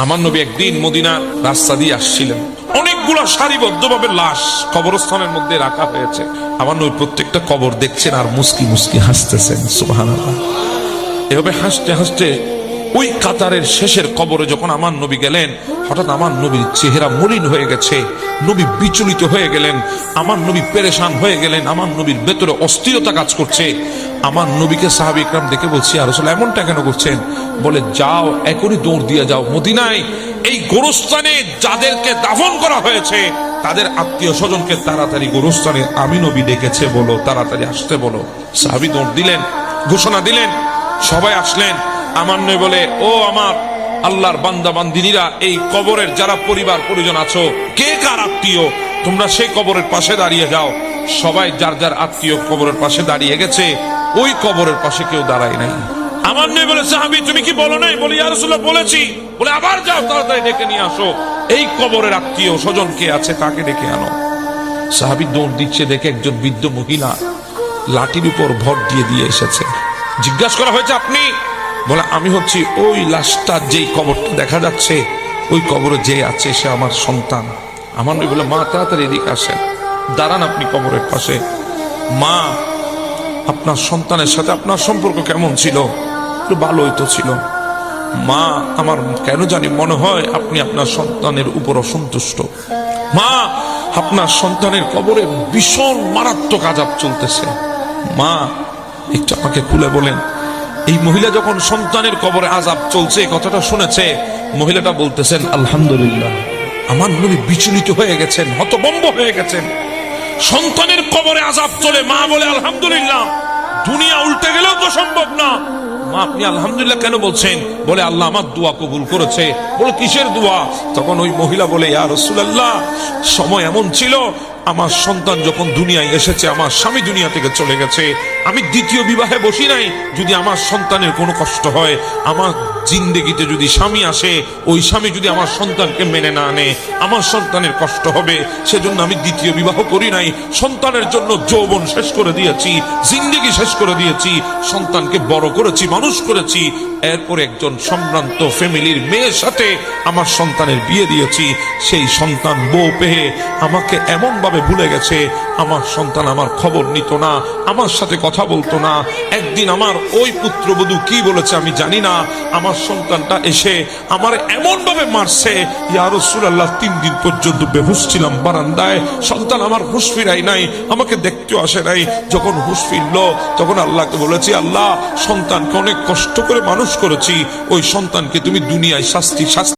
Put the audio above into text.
আমার নবী একদিন মদিনার রাস্তা দিয়ে আসছিলেন, অনেকগুলো সারিবদ্ধভাবে লাশ কবরস্থানের মধ্যে রাখা হয়েছে। আমার নবী প্রত্যেকটা কবর দেখছেন আর মুস্কি মুস্কি হাসতেছেন। সুবহানাল্লাহ। এভাবে হাসতে হাসতে ওই কাতারের শেষের কবরে যখন আমার নবী গেলেন, হঠাৎ আমার নবীর চেহারা মলিন হয়ে গেছে। নবী বিচলিত হয়ে গেলেন, আমার নবী পেরেশান হয়ে গেলেন, আমার নবীর ভেতরে অস্থিরতা কাজ করছে। আমার নবীকে সাহাবী ইকরাম দেখে বলছি, ইয়া রাসূলুল্লাহ এমনটা কেন করছেন? বলে, যাও এখনই দৌড় দিয়ে যাও মদিনায়, এই গোরস্থানে যাদেরকে দাফন করা হয়েছে তাদের আত্মীয় স্বজনকে তাড়াতাড়ি গোরস্থানে আমি নবী ডেকেছে বলো, তাড়াতাড়ি আসতে বলো। সাহাবী দৌড় দিলেন, ঘোষণা দিলেন, সবাই আসলেন। আমার নবী বলে, ও আমার আল্লাহর বান্দা বান্দিনীরা, এই কবরের যারা পরিবার পরিজন আছো, কে কার আত্মীয়, তোমরা সেই কবরের পাশে দাঁড়িয়ে যাও। সবাই যার যার আত্মীয় কবরের পাশে দাঁড়িয়ে গেছে, ওই কবরের পাশে কেউ দাঁড়ায় নাই। আমার নবী বলে, সাহাবী তুমি কি বলো নাই? বলি, ইয়া রাসূলুল্লাহ বলেছি। বলে, আবার যাও, তাড়াতাড়ি ডেকে নিয়ে আসো এই কবরের আত্মীয় স্বজন কে আছে তাকে ডেকে আনো। সাহাবী দৌড় দিচ্ছে, দেখে একজন বৃদ্ধ মহিলা লাঠির উপর ভর দিয়ে এসেছে। জিজ্ঞাসা করা হয়েছে, আপনি? বলে, আমি হচ্ছি ওই লাশটা, যেই কবরটা দেখা যাচ্ছে ওই কবরে যে আছে সে আমার সন্তান। আমার নবী বলে, মা তাড়াতাড়ি এদিকে আসেন, দাঁড়ান আপনি কবরের পাশে। মা, আপনার সন্তানের সাথে আপনার সম্পর্ক কেমন ছিল? ভালোই তো ছিল। মা, আমার কেন জানি মনে হয় আপনি আপনার সন্তানের উপর অসন্তুষ্ট। মা, আপনার সন্তানের কবরে ভীষণ মারাত্মক আযাব চলতেছে। মা, একটু আমাকে খুলে বলেন। এই মহিলা যখন সন্তানের কবরে আযাব চলছে কথাটা শুনেছে, মহিলাটা বলতেছেন, আলহামদুলিল্লাহ। আমার নবী বিচলিত হয়ে গেছেন, হতভম্ব হয়ে গেছেন। সন্তানের কবরে আযাব চলে, মা বলে আলহামদুলিল্লাহ। দুনিয়া উল্টে গেলেও তো সম্ভব না। মা, আপনি আলহামদুলিল্লাহ কেন বলছেন? বলে, আল্লাহ আমার দোয়া কবুল করেছে। বলে, কিসের দোয়া? তখন ওই মহিলা বলে, ইয়া রাসূলুল্লাহ, সময় এমন ছিল, আমার সন্তান যখন দুনিয়ায় এসেছে, আমার স্বামী দুনিয়া থেকে চলে গেছে, আমি দ্বিতীয় বিবাহে বসি নাই। যদি আমার সন্তানের কোনো কষ্ট হয়, আমার জিন্দেগিতে যদি স্বামী আসে, ওই স্বামী যদি আমার সন্তানকে মেনে না আনে, আমার সন্তানের কষ্ট হবে। সেজন্য আমি দ্বিতীয় বিবাহ করি নাই। সন্তানের জন্য যৌবন শেষ করে দিয়েছি, জিন্দেগি শেষ করে দিয়েছি, সন্তানকে বড় করেছি, মানুষ করেছি। এরপর একজন সম্ভ্রান্ত ফ্যামিলির মেয়ের সাথে আমার সন্তানের বিয়ে দিয়েছি। সেই সন্তান বউ পেয়ে আমাকে এমন ভাবে ভুলে গেছে, আমার সন্তান আমার খবর নিত না, আমার সাথে কথা বলতো না। একদিন আমার ওই পুত্রবধূ কি বলেছে আমি জানি না, আমার সন্তানটা এসে আমার এমন ভাবে মারছে, ইয়া রাসূলুল্লাহ 3 দিন পর্যন্ত বেহুশ ছিলাম বারান্দায়। সন্তান আমার হুঁশ ফিরাই নাই, আমাকে দেখতেও আসে নাই। যখন হুঁশ ফিরলো, তখন আল্লাহকে বলেছি, আল্লাহ, সন্তানকে অনেক কষ্ট করে মানুষ করেছি, ওই সন্তানকে তুমি দুনিয়ায় শাস্তি